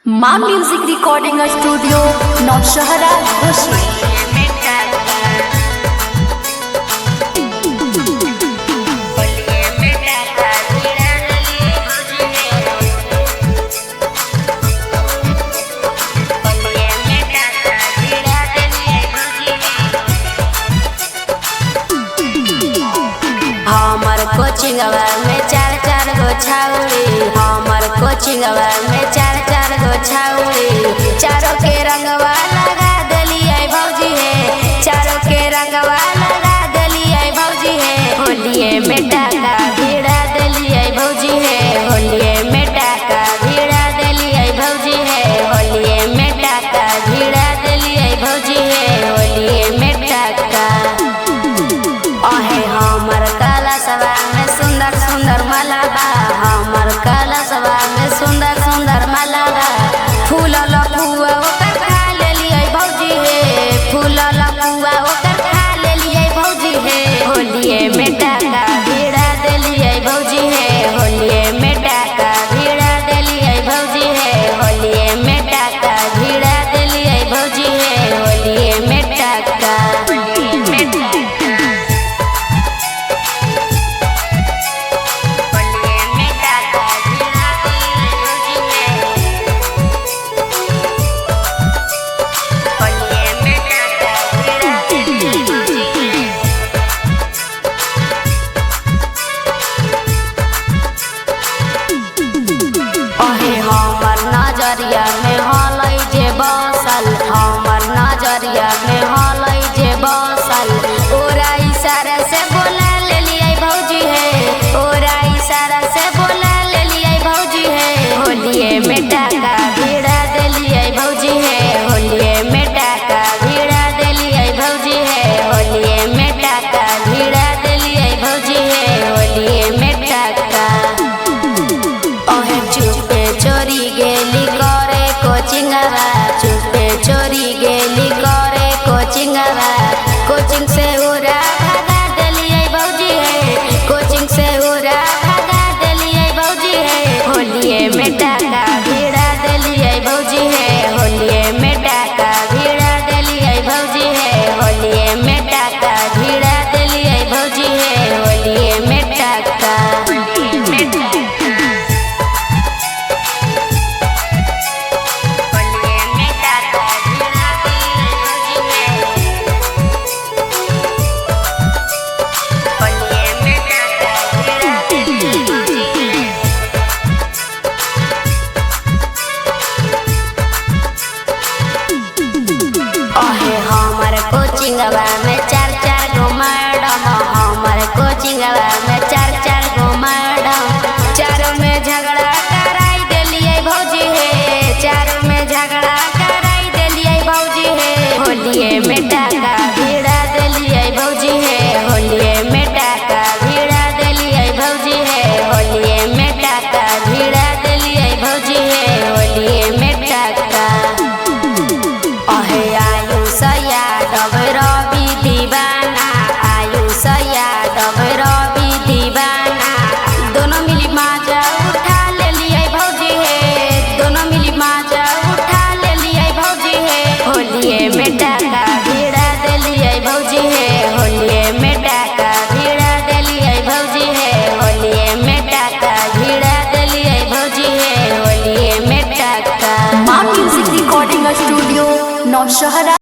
माँ music recording studio Naushahra Ghosi. हमर कोचिंगवा में चार चार गो छाउरी, हमर कोचिंगवा में चार चार गो छाउरी। चारों के रंगवा लगा दलिए भौजी है, चारों के रंगवा लगा दलिए भौजी है। होलिए में टाका भिड़ा दलिए भौजी है, होलिए में टाका भिड़ा दलिए भौजी है, होलिए में टाका भिड़ा दलिए भौजी है, होलिए में टाका। अहे हमर कलशवा में सुंदर सुंदर मालावा, हमर कलशवा में सुंदर सुंदर मालावा। फूल लपुआ ओकर खा लेलिए भौजी है, फूल लपुआ ओकर खा लेलिए भौजी है। होलिए में टाका भिड़ा देलिए भौजी है, होलिए में टाका भिड़ा देलिए भौजी है, होलिए में टाका भिड़ा देलिए भौजी है, होलिए में टाका। नजरिया में हलै जे बसल, हमर नजरिया में हलै जे बसल। ओरा इशारा से बोला लेलिए भौजी है, ओरा इशारा से बोला लेलिए भौजी है। होलिए में टाका भिड़ा देलिए भौजी है, होलिए में टाका भिड़ा देलिए भौजी है, होलिए में टाका भिड़ा देलिए भौजी है, होलिए में टाका। चुपे चोरी गेली करे कोचिंगवा, चुपे चोरी गेली करे कोचिंगवा। कोचिंग से उड़ा भगा देलिए भौजी है, कोचिंग से उड़ा भगा देलिए भौजी है। होलिए में टाका भिड़ा देलिए भौजी है, होलिए में टाका भिड़ा देलिए भौजी है, होलिए में टाका भिड़ा देलिए भौजी है, होलिए में टाका। कोचिंगवा में चार चार गो मैडम, हमर कोचिंगवा में चार चार गो मैडम। चारों में झगड़ा कराई देलिए भौजी है, चारों में झगड़ा कराई देलिए भौजी है। होलिए में टाका भिड़ा देलिए भौजी है, होलिए में टाका भिड़ा देलिए भौजी है, होलिए में टाका भिड़ा देलिए भौजी है, होलिए में टाका। अहे आयुष यादव रवि दीवाना, आयुष यादव रवि दीवाना। दोनों मिली माजा उठा लेलिए भौजी है, दोनों मिली माजा उठा लेलिए भौजी है। होलिए में टाका भिड़ा देलिए भौजी है, होलिए में टाका भिड़ा देलिए भौजी है, होलिए में टाका भिड़ा देलिए भौजी है, होलिए में टाका। माँ म्यूजिक रिकॉर्डिंग स्टूडियो नौशहरा।